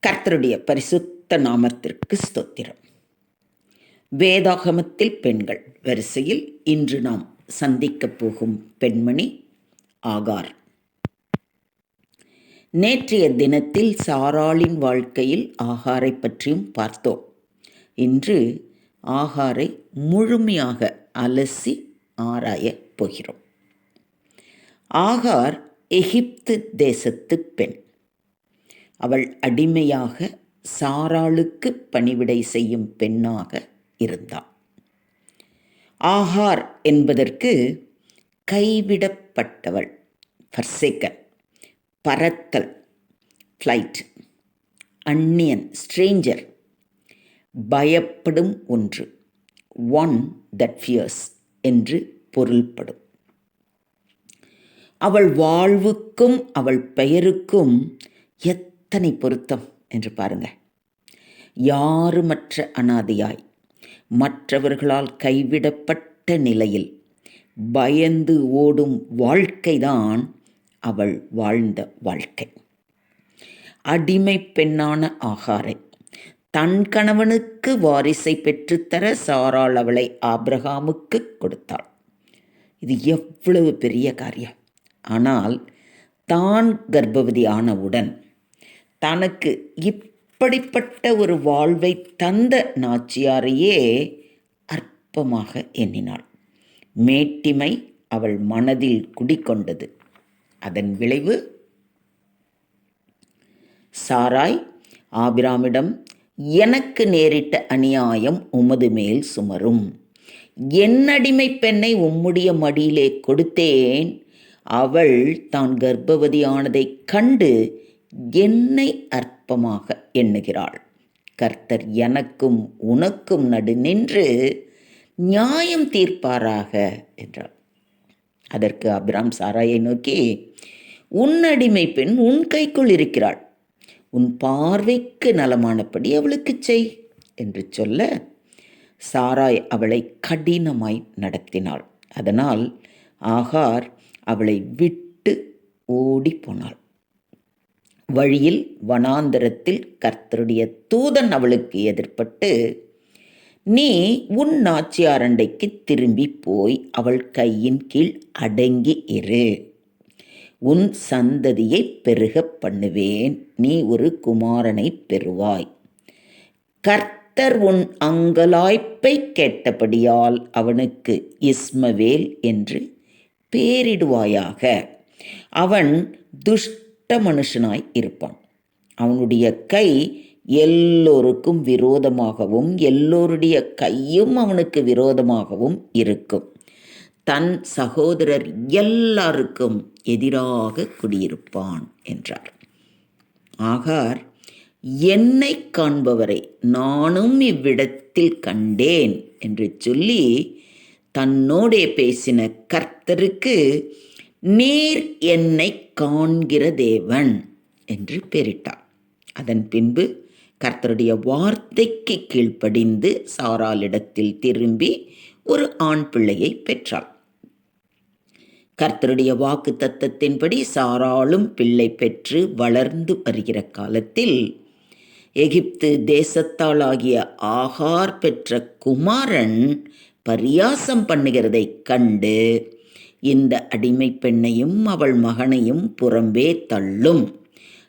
கர்த்தருடைய பரிசுத்த நாமத்திற்கு ஸ்தோத்திரம். வேதாகமத்தில் பெண்கள் வரிசையில் இன்று நாம் சந்திக்கப் போகும் பெண்மணி ஆகார். நேற்றைய தினத்தில் சாராளின் வாழ்க்கையில் ஆகாரை பற்றியும் பார்த்தோம். இன்று ஆகாரை முழுமையாக அலசி ஆராயப் போகிறோம். ஆகார் எகிப்து தேசத்து பெண். அவள் அடிமையாக சாராளுக்கு பணிவிடை செய்யும் பெண்ணாக இருந்தாள். ஆகார் என்பதற்கு கைவிடப்பட்டவள், ஃபர்சேக்கன், பறத்தல், ஃப்ளைட், அந்நியன், ஸ்ட்ரேஞ்சர், பயப்படும் ஒன்று, ஒன் தட் ஃபியர்ஸ் என்று பொருள்படும். அவள் வாழ்வுக்கும் அவள் பெயருக்கும் எத்தனை பொருத்தம் என்று பாருங்க. யாருமற்ற அனாதையாய், மற்றவர்களால் கைவிடப்பட்ட நிலையில் பயந்து ஓடும் வாழ்க்கைதான் அவள் வாழ்ந்த வாழ்க்கை. அடிமை பெண்ணான ஆகாரை தன் கணவனுக்கு வாரிசை பெற்றுத்தர சாராள் அவளை ஆபிரகாமுக்கு கொடுத்தாள். இது எவ்வளவு பெரிய காரியம்! ஆனால் தான் கர்ப்பவதி ஆனவுடன் தனக்கு இப்படிப்பட்ட ஒரு வாழ்வை தந்த நாச்சியாரையே அற்பமாக எண்ணினாள். மேட்டிமை அவள் மனதில் குடிக்கொண்டது. அதன் விளைவு, சாராய் ஆபிராமிடம், எனக்கு நேரிட்ட அநியாயம் உமது மேல் சுமரும். என் அடிமை பெண்ணை உம்முடைய மடியிலே கொடுத்தேன். அவள் தான் கர்ப்பவதியானதைக் கண்டு என்னை அற்பமாக எண்ணுகிறாள். கர்த்தர் எனக்கும் உனக்கும் நடு நின்று நியாயம் தீர்ப்பாராக என்றாள். அதற்கு ஆபிராம் சாராயை நோக்கி, உன் அடிமை பெண் உன் கைக்குள் இருக்கிறாள். உன் பார்வைக்கு நலமானபடி அவளுக்கு செய் என்று சொல்ல, சாராய் அவளை கடினமாய் நடத்தினாள். அதனால் ஆகார் அவளை விட்டு ஓடி போனாள். வழியில் வனாந்தரத்தில் கர்த்தருடைய தூதன் அவளுக்கு எதிர்ப்பட்டு, நீ உன் நாச்சியாரண்டைக்கு திரும்பி போய் அவள் கையின் கீழ் அடங்கி இரு. உன் சந்ததியை பெருக பண்ணுவேன். நீ ஒரு குமாரனை பெறுவாய். கர்த்தர் உன் அங்கலாய்ப்பை கேட்டபடியால் அவனுக்கு இஸ்மவேல் என்று பேரிடுவாயாக. அவன் துஷ்ட மனுஷனாய் இருப்பான். அவனுடைய கை எல்லோருக்கும் விரோதமாகவும் எல்லோருடைய கையும் அவனுக்கு விரோதமாகவும் இருக்கும். தன் சகோதரர் எல்லாருக்கும் எதிராக குடியிருப்பான் என்றார். ஆகார், என்னை காண்பவரை நானும் இவ்விடத்தில் கண்டேன் என்று சொல்லி தன்னோடே பேசின கர்த்தருக்கு நீர் என்னை காண்கிற தேவன் என்று பெயரிட்டார். அதன் பின்பு கர்த்தருடைய வார்த்தைக்கு கீழ்ப்படிந்து சாராளிடத்தில் திரும்பி ஒரு ஆண் பிள்ளையை பெற்றாள். கர்த்தருடைய வாக்கு தத்தத்தின்படி சாராளும் பிள்ளை பெற்று வளர்ந்து வருகிற காலத்தில் எகிப்து தேசத்தாளாகிய ஆகார் பெற்ற குமாரன் பரியாசம் பண்ணுகிறதை கண்டு, இந்த அடிமை பெண்ணையும் அவள் மகனையும் புறம்பே தள்ளும்.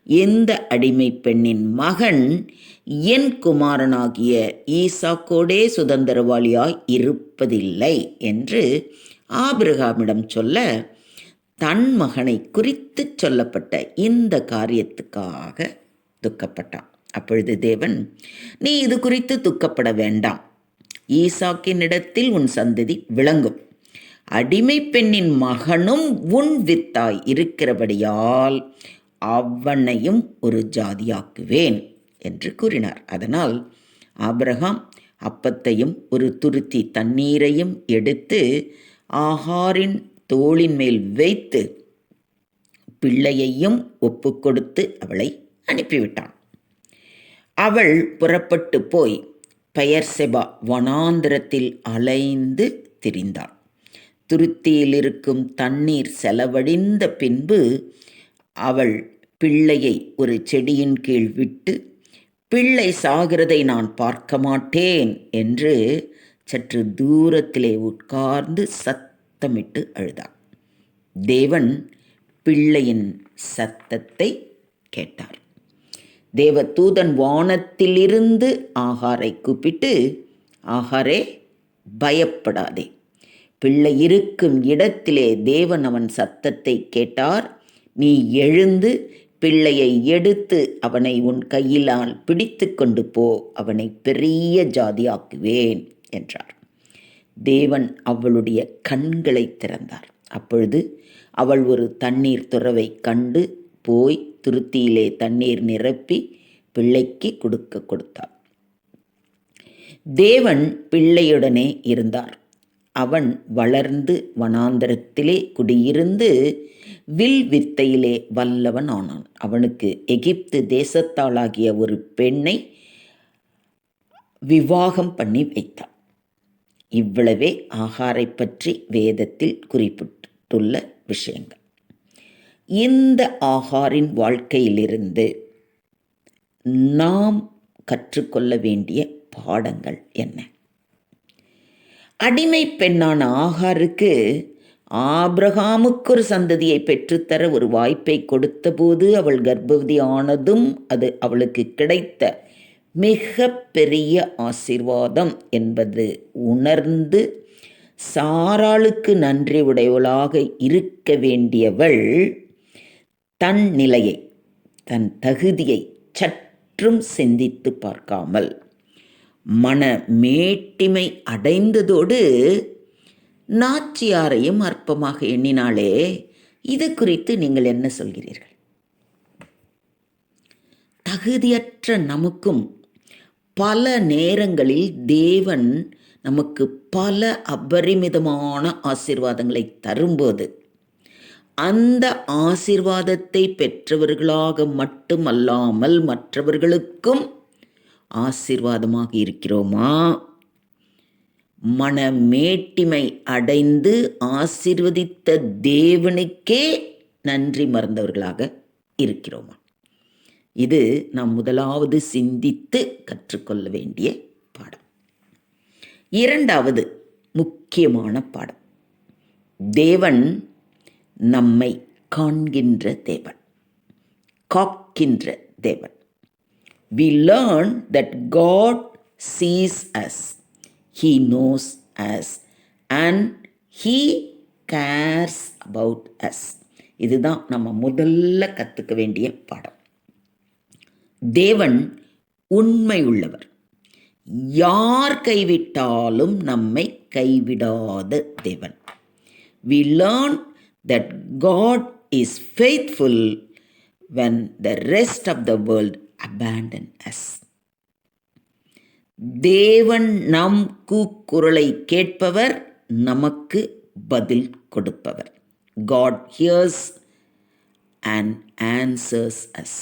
இந்த அடிமை பெண்ணின் மகன் என் குமாரனாகிய ஈசாக்கோடே சுதந்திரவாளியாய் இருப்பதில்லை என்று ஆபிரகாமிடம் சொல்ல, தன் மகனை குறித்து சொல்லப்பட்ட இந்த காரியத்துக்காக துக்கப்பட்டான். அப்பொழுது தேவன், நீ இது குறித்து துக்கப்பட வேண்டாம். ஈசாக்கின் இடத்தில் உன் சந்ததி விளங்கும். அடிமை பெண்ணின் மகனும் உன் வித்தாய் இருக்கிறபடியால் அவனையும் ஒரு ஜாதியாக்குவேன் என்று கூறினார். அதனால் ஆபிரகாம் அப்பத்தையும் ஒரு துருத்தி தண்ணீரையும் எடுத்து ஆகாரின் தோளின் மேல் வைத்து பிள்ளையையும் ஒப்பு கொடுத்து அவளை அனுப்பிவிட்டான். அவள் புறப்பட்டு போய் பெயர்செபா வனாந்திரத்தில் அலைந்து திரிந்தாள். துருத்தியில் இருக்கும் தண்ணீர் செலவழிந்த பின்பு அவள் பிள்ளையை ஒரு செடியின் கீழ் விட்டு பிள்ளை சாகிறதை நான் பார்க்க மாட்டேன் என்று சற்று தூரத்திலே உட்கார்ந்து சத்தமிட்டு அழுதார். தேவன் பிள்ளையின் சத்தத்தை கேட்டார். தேவதூதன் வானத்திலிருந்து ஆகாரை கூப்பிட்டு, ஆகாரே, பயப்படாதே, பிள்ளை இருக்கும் இடத்திலே தேவன் அவன் சத்தத்தை கேட்டார். நீ எழுந்து பிள்ளையை எடுத்து அவனை உன் கையிலால் பிடித்து கொண்டு போ, அவனை பெரிய ஜாதியாக்குவேன் என்றார். தேவன் அவளுடைய கண்களை திறந்தார். அப்பொழுது அவள் ஒரு தண்ணீர் துறவை கண்டு போய் துருத்தியிலே தண்ணீர் நிரப்பி பிள்ளைக்கு கொடுத்தார். தேவன் பிள்ளையுடனே இருந்தார். அவன் வளர்ந்து வனாந்தரத்திலே குடியிருந்து வில் வித்தையிலே வல்லவன் ஆனான். அவனுக்கு எகிப்து தேசத்தாளாகிய ஒரு பெண்ணை விவாகம் பண்ணி வைத்தார். இவ்வளவே ஆகாரை பற்றி வேதத்தில் குறிப்பிட்டுள்ள விஷயங்கள். இந்த ஆகாரின் வாழ்க்கையிலிருந்து நாம் கற்றுக்கொள்ள வேண்டிய பாடங்கள் என்ன? அடிமை பெண்ணான ஆகாருக்கு ஆபிரகாமுக்கு ஒரு சந்ததியை பெற்றுத்தர ஒரு வாய்ப்பை கொடுத்தபோது அவள் கர்ப்பவதி ஆனதும் அது அவளுக்கு கிடைத்த மிக பெரிய ஆசீர்வாதம் என்பது உணர்ந்து சாராளுக்கு நன்றி உடையவளாக இருக்க வேண்டியவள் தன் நிலையை, தன் தகுதியை சற்றும் சிந்தித்து பார்க்காமல் மன மேட்டிமை அடைந்ததோடு நாச்சியாரையும் அற்பமாக எண்ணினாலே. இது குறித்து நீங்கள் என்ன சொல்கிறீர்கள்? தகுதியற்ற நமக்கும் பல நேரங்களில் தேவன் நமக்கு பல அபரிமிதமான ஆசீர்வாதங்களை தரும்போது அந்த ஆசீர்வாதத்தை பெற்றவர்களாக மட்டுமல்லாமல் மற்றவர்களுக்கும் ஆசீர்வாதமாக இருக்கிறோமா? மனமேட்டிமை அடைந்து ஆசீர்வதித்த தேவனுக்கே நன்றி மறந்தவர்களாக இருக்கிறோமா? இது நாம் முதலாவது சிந்தித்து கற்றுக்கொள்ள வேண்டிய பாடம். இரண்டாவது முக்கியமான பாடம், தேவன் நம்மை காண்கின்ற தேவன், காக்கின்ற தேவன். We learn that God sees us, He knows us, and He cares about us. இதுதான் நம்ம முதல்ல கற்றுக்க வேண்டிய பாடம். தேவன் உண்மை உள்ளவர். யார் கைவிட்டாலும் நம்மை கைவிடாத தேவன். We learn that God is faithful when the rest of the world abandon us. தேவன் நம் கூக்குரலை கேட்பவர், நமக்கு பதில் கொடுப்பவர். God hears and answers us.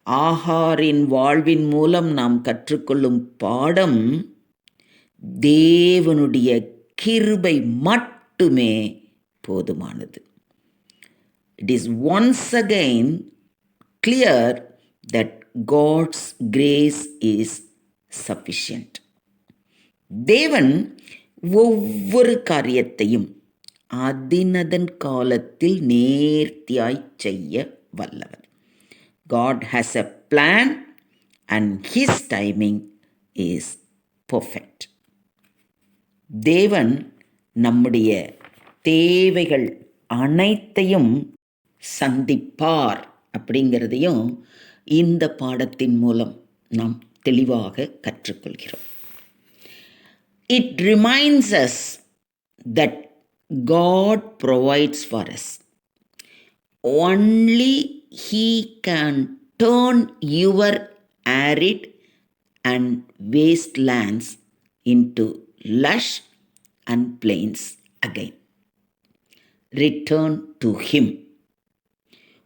ஆகாரின் வாழ்வின் மூலம் நாம் கற்றுக்கொள்ளும் பாடம், தேவனுடைய கிருபை மட்டுமே போதுமானது. It is once again clear that God's grace is sufficient. தேவன் ஒவ்வொரு காரியத்தையும் அதினதன் காலத்தில் நேர்த்தியாய் செய்ய வல்லவர். God has a plan and His timing is perfect. தேவன் நம்முடைய தேவைகள் அனைத்தையும் சந்திப்பார் அப்படிங்கிறதையும் இந்த பாடத்தின் மூலம் நாம் தெளிவாக கற்றுக்கொள்கிறோம். It reminds us that God provides for us. Only He can turn your arid and wastelands into lush and plains again. Return to Him.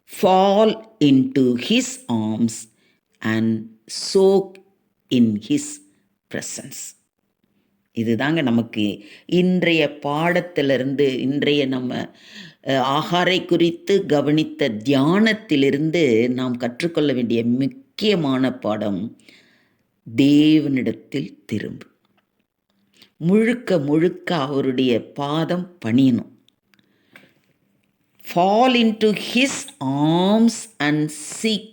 Fall into His arms and soak in His presence. இதுதாங்க நமக்கு இன்றைய பாடத்திலிருந்து, இன்றைய நம்ம ஆகாரை குறித்து கவனித்த தியானத்திலிருந்து நாம் கற்றுக்கொள்ள வேண்டிய முக்கியமான பாடம், தேவனிடத்தில் திரும்பு. முழுக்க முழுக்க அவருடைய பாதம் பணியணும். Fall into his arms and seek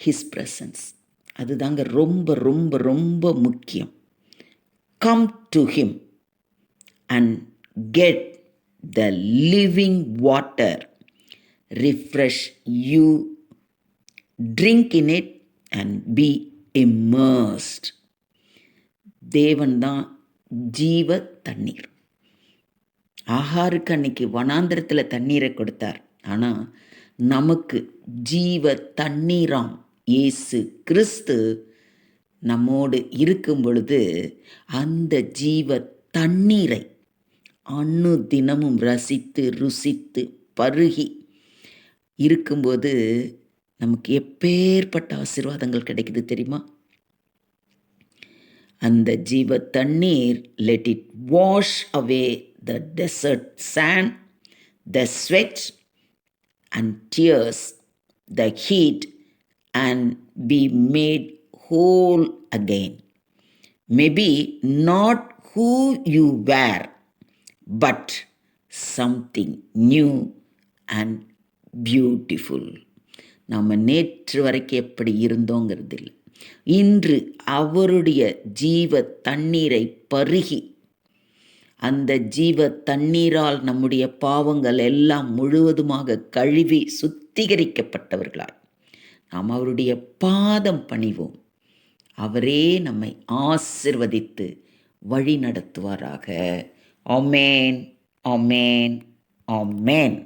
his presence. அதுதாங்க ரொம்ப ரொம்ப ரொம்ப முக்கியம். Come to him and get the living water. Refresh you, drink in it and be immersed. தேவன் தான் ஜீவ தண்ணீர். ஆகாருக்கு அன்னைக்கு வனாந்திரத்தில் தண்ணீரை கொடுத்தார். ஆனால் நமக்கு ஜீவ தண்ணீராம் இயேசு கிறிஸ்து நம்மோடு இருக்கும் பொழுது அந்த ஜீவ தண்ணீரை தினமும் ரசித்து ருசித்து பருகி இருக்கும்போது நமக்கு எப்பேற்பட்ட ஆசீர்வாதங்கள் கிடைக்குது தெரியுமா? அந்த ஜீவ தண்ணீர், let it wash away the desert sand, the sweat and tears, the heat, and be made whole again. Maybe not who you were, but something new and beautiful. நாம் நேற்று வரைக்கும் எப்படி இருந்தோங்கிறது இல்லை. இன்று அவருடைய ஜீவ தண்ணீரை பருகி அந்த ஜீவ தண்ணீரால் நம்முடைய பாவங்கள் எல்லாம் முழுவதுமாக கழுவி சுத்திகரிக்கப்பட்டவர்களாய் நாம் அவருடைய பாதம் பணிவோம். அவரே நம்மை ஆசிர்வதித்து வழி நடத்துவாராக. ஆமென், ஆமென், ஆமென்.